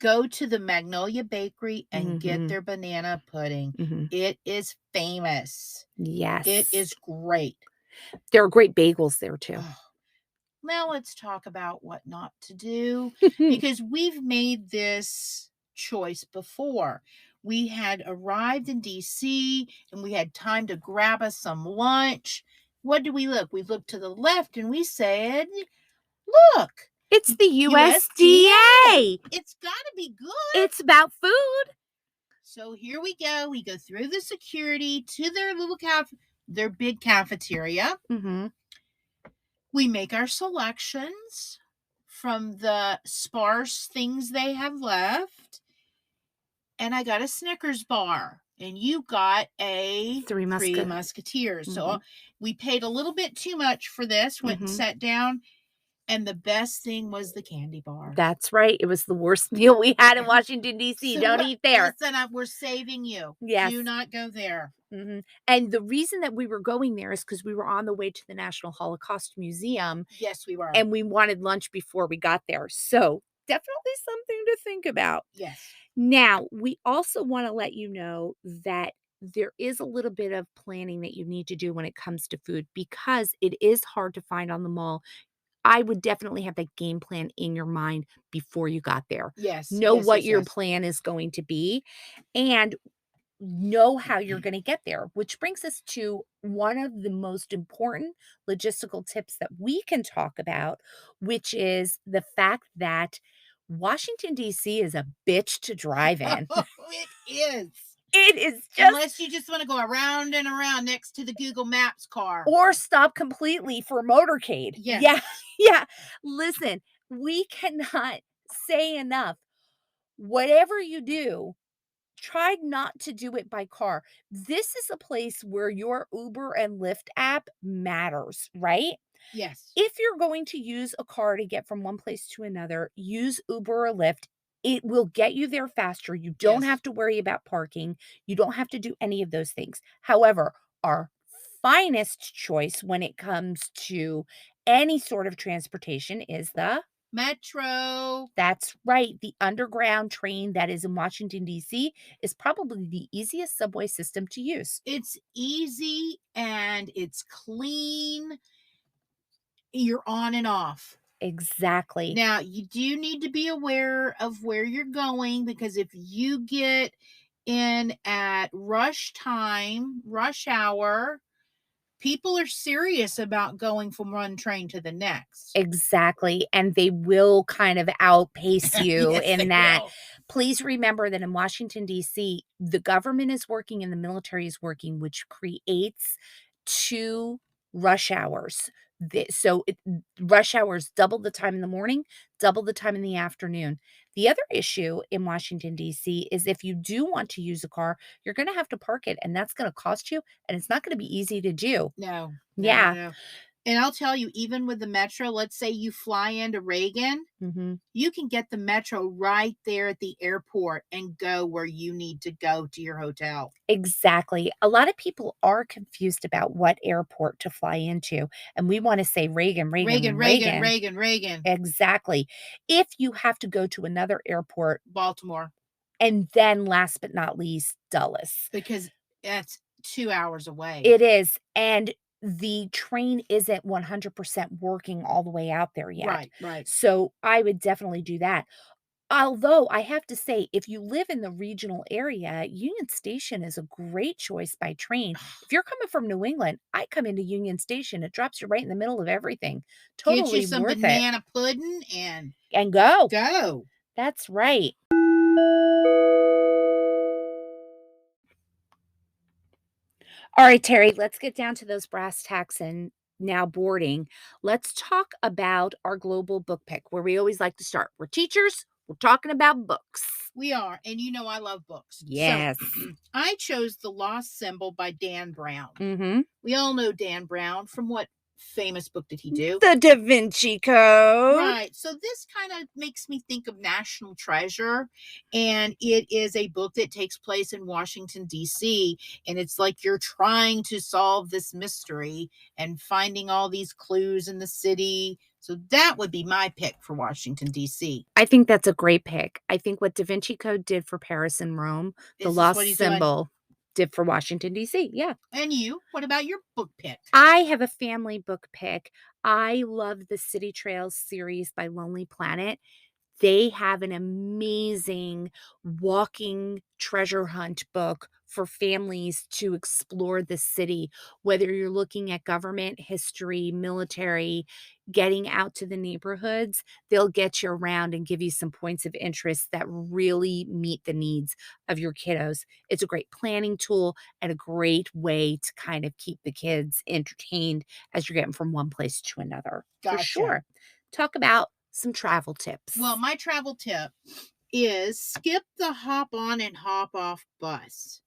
go to the Magnolia Bakery and get Hmm. their banana pudding. Hmm. It is famous. It Yes. is great. There are great bagels there too. Oh, now let's talk about what not to do, because we've made this choice before. We had arrived in DC and we had time to grab us some lunch. What do we look? We looked to the left and we said, "Look, It's the USDA. USDA. It's got to be good." It's about food. So here we go. We go through the security to their their big cafeteria. Mhm. We make our selections from the sparse things they have left. And I got a Snickers bar. And you got a Three Three Musca Musketeers. So Mhm. we paid a little bit too much for this, went and Mhm. sat down. And the best thing was the candy bar. That's right, it was the worst meal we had in Washington, DC, So don't eat there. listen, we're saving you. Yes. Do not go there. Mhm. And the reason that we were going there is because we were on the way to the National Holocaust Museum, Yes, we were. and we wanted lunch before we got there, so definitely something to think about. Yes. Now, we also wanna let you know that there is a little bit of planning that you need to do when it comes to food because it is hard to find on the mall. I would definitely have that game plan in your mind before you got there. Yes. Know Yes. what Yes. your Yes. plan is going to be, and know how you're gonna get there, which brings us to one of the most important logistical tips that we can talk about, which is the fact that Washington, DC is a bitch to drive in. Oh, it is. It is just Unless you just want to go around and around next to the Google Maps car. or stop completely for motorcade. Yeah, Yes. yeah. Listen, we cannot say enough. Whatever you do, try not to do it by car. This is a place where your Uber and Lyft app matters, right? Yes. If you're going to use a car to get from one place to another, use Uber or Lyft. It will get you there faster. You don't Yes. have to worry about parking. You don't have to do any of those things. However, our finest choice when it comes to any sort of transportation is the Metro. that's right. The underground train that is in Washington, D.C. is probably the easiest subway system to use. It's easy and it's clean. You're on and off. Exactly. Now, you do need to be aware of where you're going because if you get in at rush time, rush hour, people are serious about going from one train to the next. Exactly, and they will kind of outpace you Yes, in they that. will. Please remember that in Washington, D.C., the government is working and the military is working, which creates 2 rush hours. Rush hours double the time in the morning, double the time in the afternoon. The other issue in Washington, D.C., is if you do want to use a car, you're gonna have to park it, and that's gonna cost you, and it's not gonna be easy to do. No, no, no, Yeah. no. And I'll tell you, even with the metro, let's say you fly into Reagan, Mhm. you can get the metro right there at the airport and go where you need to go to your hotel. Exactly. A lot of people are confused about what airport to fly into, and we wanna say Reagan, Reagan, Reagan, Reagan, Reagan. Reagan, Reagan, Exactly. If you have to go to another airport, Baltimore, and then last but not least, Dulles. because that's 2 hours away. It is, and the train isn't 100% working all the way out there yet. Right, right. So, I would definitely do that. Although, I have to say, if you live in the regional area, Union Station is a great choice by train. If you're coming from New England, I come into Union Station, it drops you right in the middle of everything. Get you Totally some worth it. banana pudding and And go. go. That's right. All right, Terry, let's get down to those brass tacks and now boarding. Let's talk about our global book pick, where we always like to start. We're teachers, we're talking about books. We are, and you know I love books. So Yes. I chose The Lost Symbol by Dan Brown. Mhm. We all know Dan Brown from what famous book did he do? The Da Vinci Code. Right. So this kind of makes me think of National Treasure. And it is a book that takes place in Washington, D.C. And it's like you're trying to solve this mystery and finding all these clues in the city. So that would be my pick for Washington, D.C. I think that's a great pick. I think what Da Vinci Code did for Paris and Rome, the This is what lost he's doing. symbol did for Washington, D.C. Yeah. And you, what about your book pick? I have a family book pick. I love the City Trails series by Lonely Planet. They have an amazing walking treasure hunt book for families to explore the city, whether you're looking at government, history, military, getting out to the neighborhoods, they'll get you around and give you some points of interest that really meet the needs of your kiddos. It's a great planning tool and a great way to kind of keep the kids entertained as you're getting from one place to another, for Gotcha. sure. Talk about some travel Well, tips. my travel tip is skip the hop on and hop off bus.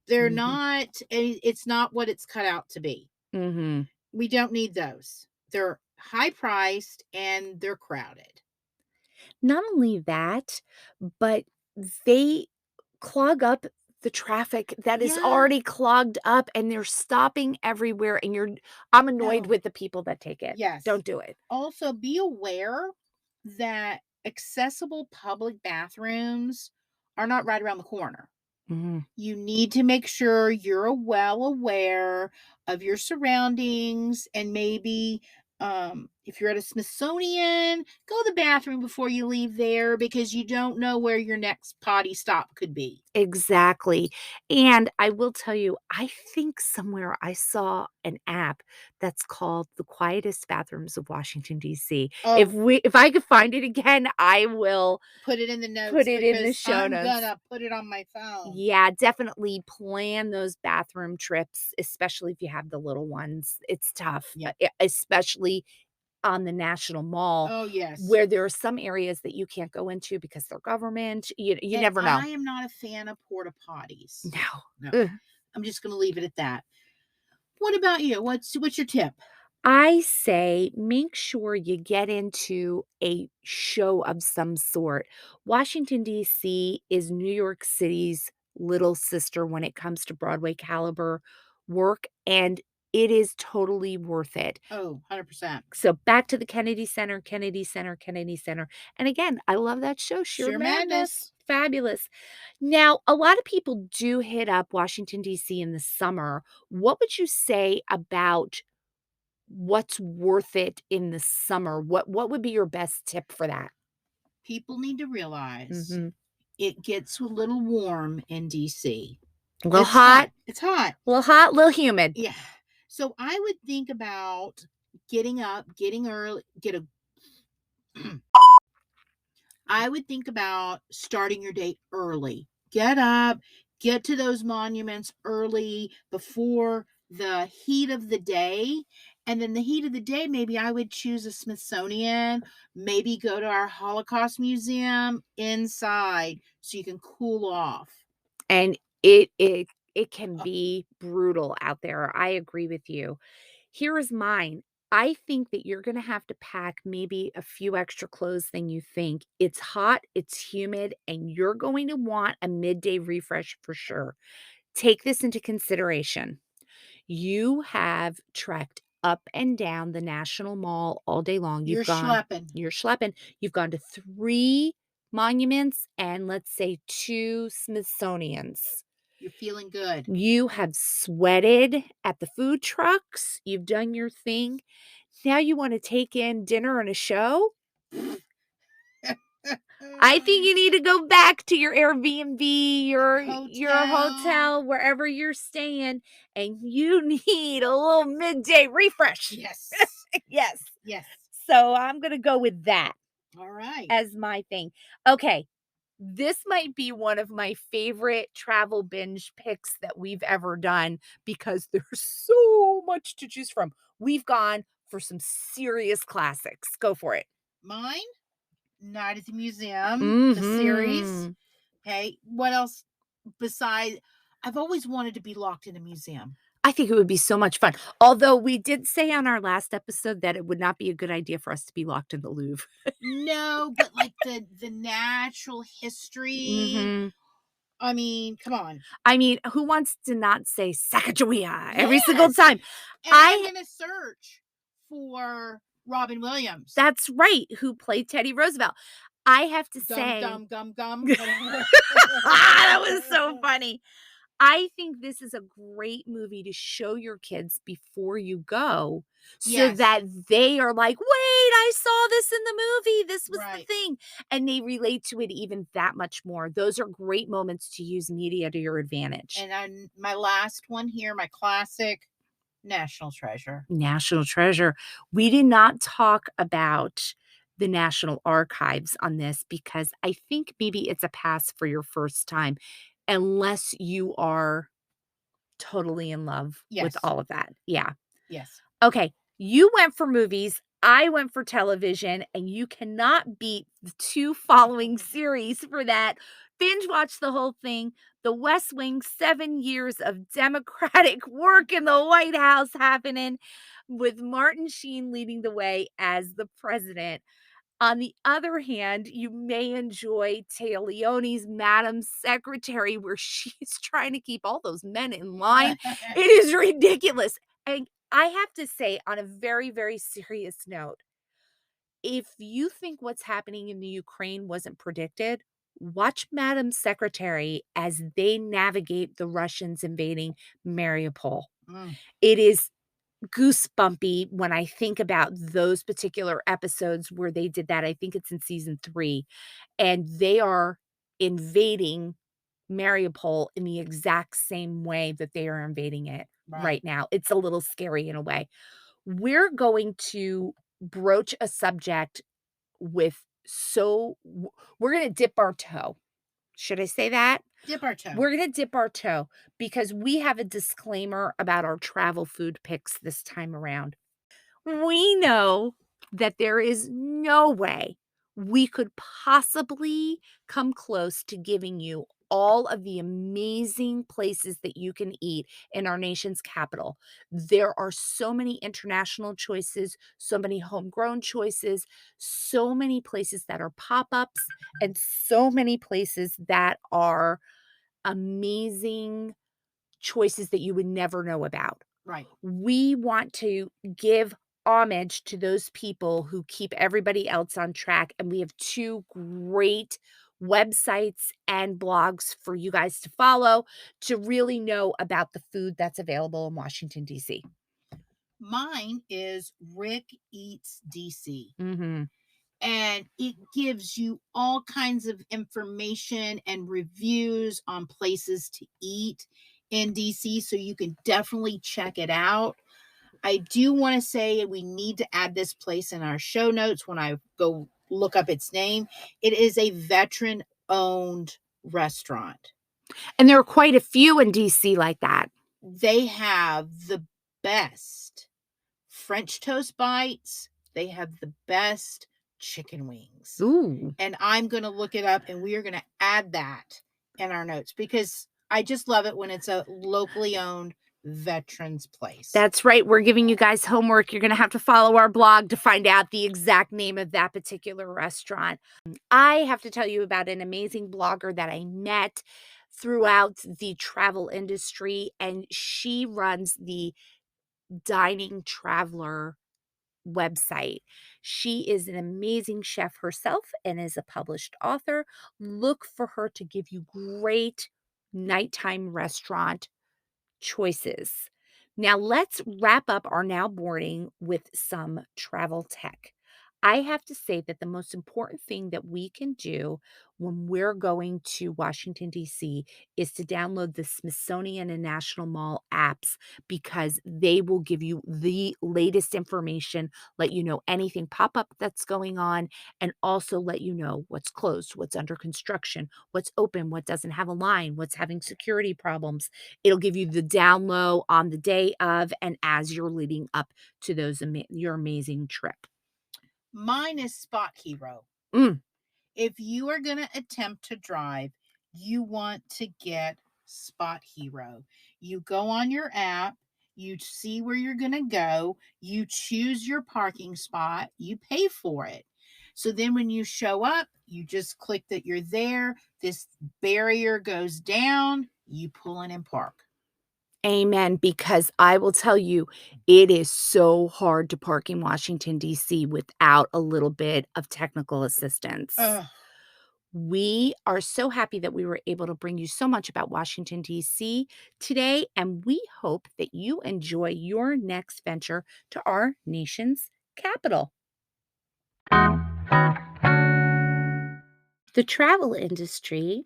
They're Mhm. not, it's not what it's cut out to be. Mhm. We don't need those. They're high priced and they're crowded. Not only that, but they clog up the traffic that is Yeah. already clogged up, and they're stopping everywhere, and I'm annoyed No. with the people that take it. Yes. Don't do it. Also, be aware that accessible public bathrooms are not right around the corner. Mhm. You need to make sure you're well aware of your surroundings and maybe If you're at a Smithsonian, go to the bathroom before you leave there because you don't know where your next potty stop could be. Exactly, and I will tell you, I think somewhere I saw an app that's called The Quietest Bathrooms of Washington, DC. Oh, If I could find it again, I will put it in the put notes it in the because show I'm notes. gonna put it on my phone. Yeah, definitely plan those bathroom trips, especially if you have the little ones. It's tough, Yep. especially on the National Mall Oh, yes. where there are some areas that you can't go into because they're government. You And never know. I am not a fan of porta potties. No. No. Ugh. I'm just gonna leave it at that. What about you? What's your tip? I say make sure you get into a show of some sort. Washington, D.C. is New York City's little sister when it comes to Broadway caliber work, and it is totally worth it. Oh, 100%. So back to the Kennedy Center, Kennedy Center, Kennedy Center. And again, I love that show, Sheer Sheer Madness. madness. Fabulous. Now, a lot of people do hit up Washington, D.C. in the summer. What would you say about what's worth it in the summer? What would be your best tip for that? People need to realize Mhm. it gets a little warm in DC. A little It's hot. hot, It's hot. a little hot, a little humid. Yeah. So I would think about getting up, getting early, get a I would think about starting your day early. Get up, get to those monuments early before the heat of the day. And then the heat of the day, maybe I would choose a Smithsonian, maybe go to our Holocaust Museum inside so you can cool off. And it can Oh, be brutal out there. I agree with you. Here is mine. I think that you're gonna have to pack maybe a few extra clothes than you think. It's hot, it's humid, and you're going to want a midday refresh for sure. Take this into consideration. You have trekked up and down the National Mall all day long. you're schlepping. You're schlepping. You've gone to 3 monuments and let's say 2 Smithsonians. You're feeling good. You have sweated at the food trucks, you've done your thing. Now you wanna take in dinner and a show? I think you need to go back to your Airbnb, The your hotel. hotel, wherever you're staying, and you need a little midday refresh. Yes. Yes. Yes. So I'm gonna go with that All right. as my thing. Okay, this might be one of my favorite travel binge picks that we've ever done because there's so much to choose from. We've gone for some serious classics. Go for it. Mine, Night at the Museum, the series. Mhm. Okay. What else besides I've always wanted to be locked in a museum. I think it would be so much fun. Although we did say on our last episode that it would not be a good idea for us to be locked in the Louvre. No, but like the natural history. Mhm. I mean, come on. I mean, who wants to not say Sacagawea every single Yes. time? And I'm I gonna search for Robin Williams. That's right, who played Teddy Roosevelt. I have to Gum say gum gum gum. Whatever. that was so funny. I think this is a great movie to show your kids before you go so Yes. that they are like, "Wait, I saw this in the movie. This was the Right. thing." And they relate to it even that much more. Those are great moments to use media to your advantage. And then my last one here, my classic National Treasure. National treasure. We did not talk about the National Archives on this because I think maybe it's a pass for your first time unless you are totally in love with Yes. all of that. Yeah. Yes. Okay. You went for movies. I went for television, and you cannot beat the 2 following series for that. Binge watch the whole thing. The West Wing, 7 years of Democratic work in the White House happening with Martin Sheen leading the way as the president. On the other hand, you may enjoy Téa Leoni's Madam Secretary, where she's trying to keep all those men in line. It is ridiculous. And I have to say, on a very, very serious note, if you think what's happening in the Ukraine wasn't predicted, watch Madam Secretary as they navigate the Russians invading Mariupol. Mm. It is goosebumpy when I think about those particular episodes where they did that. I think it's in season 3, and they are invading Mariupol in the exact same way that they are invading it Right. right now. It's a little scary in a way. We're going to broach a subject with we're gonna dip our toe. Should I say that? Dip our toe. We're gonna dip our toe because we have a disclaimer about our travel food picks this time around. We know that there is no way we could possibly come close to giving you all of the amazing places that you can eat in our nation's capital. There are so many international choices, so many homegrown choices, so many places that are pop ups, and so many places that are amazing choices that you would never know about. Right. We want to give homage to those people who keep everybody else on track, and we have 2 great websites and blogs for you guys to follow to really know about the food that's available in Washington, D.C. Mine is Rick Eats DC. Mhm. And it gives you all kinds of information and reviews on places to eat in DC. So you can definitely check it out. I do want to say we need to add this place in our show notes when I go look up its name. It is a veteran owned restaurant. And there are quite a few in D.C. like that. They have the best French toast bites, they have the best chicken wings. Ooh. And I'm going to look it up and we are going to add that in our notes because I just love it when it's a locally owned veterans place. That's right, we're giving you guys homework. You're gonna have to follow our blog to find out the exact name of that particular restaurant. I have to tell you about an amazing blogger that I met throughout the travel industry, and she runs the Dining Traveler website. She is an amazing chef herself and is a published author. Look for her to give you great nighttime restaurant choices. Now, let's wrap up our now boarding with some travel tech. I have to say that the most important thing that we can do when we're going to Washington, D.C. is to download the Smithsonian and National Mall apps because they will give you the latest information, let you know anything pop up that's going on, and also let you know what's closed, what's under construction, what's open, what doesn't have a line, what's having security problems. It'll give you the down low on the day of and as you're leading up to your amazing trip. Mine is Spot Hero. Mm. If you are going to attempt to drive, you want to get Spot Hero. You go on your app, you see where you're going to go, you choose your parking spot, you pay for it. So then when you show up, you just click that you're there. This barrier goes down, you pull in and park. Amen, because I will tell you, it is so hard to park in Washington, D.C. without a little bit of technical assistance. Ugh. We are so happy that we were able to bring you so much about Washington, D.C. today, and we hope that you enjoy your next venture to our nation's capital. The travel industry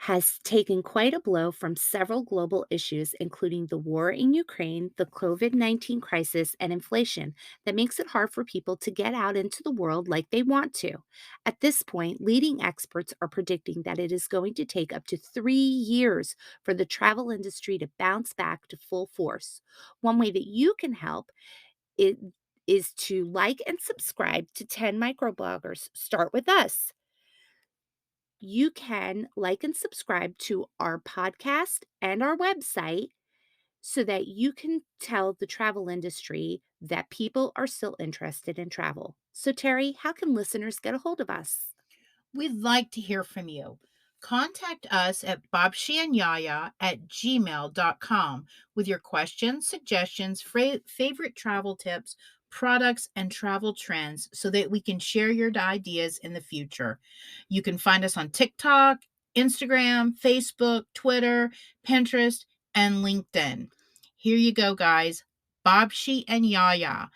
has taken quite a blow from several global issues, including the war in Ukraine, the COVID-19 crisis, and inflation, that makes it hard for people to get out into the world like they want to. At this point, leading experts are predicting that it is going to take up to 3 years for the travel industry to bounce back to full force. One way that you can help it is to like and subscribe to 10 microbloggers. Start with us. You can like and subscribe to our podcast and our website so that you can tell the travel industry that people are still interested in travel. So, Terry, how can listeners get a hold of us? We'd like to hear from you. Contact us at babciaandyiayia@gmail.com with your questions, suggestions, favorite travel tips, products, and travel trends so that we can share your ideas in the future. You can find us on TikTok, Instagram, Facebook, Twitter, Pinterest, and LinkedIn. Here you go, guys. Babci and Yaya,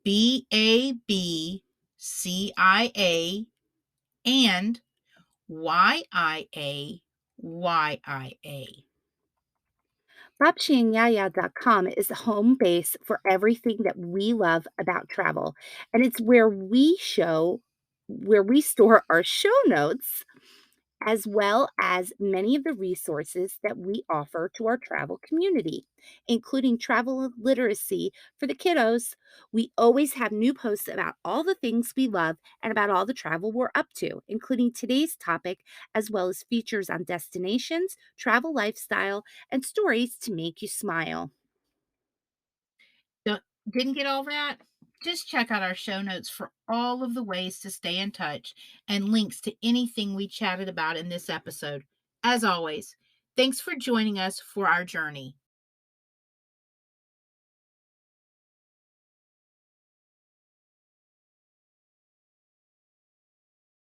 BABCIA and YIAYIA. babciaandyiayia.com is the home base for everything that we love about travel, and it's where we store our show notes as well as many of the resources that we offer to our travel community, including travel literacy for the kiddos. We always have new posts about all the things we love and about all the travel we're up to, including today's topic, as well as features on destinations, travel lifestyle, and stories to make you smile. Don't Didn't get all that? Just check out our show notes for all of the ways to stay in touch and links to anything we chatted about in this episode. As always, thanks for joining us for our journey.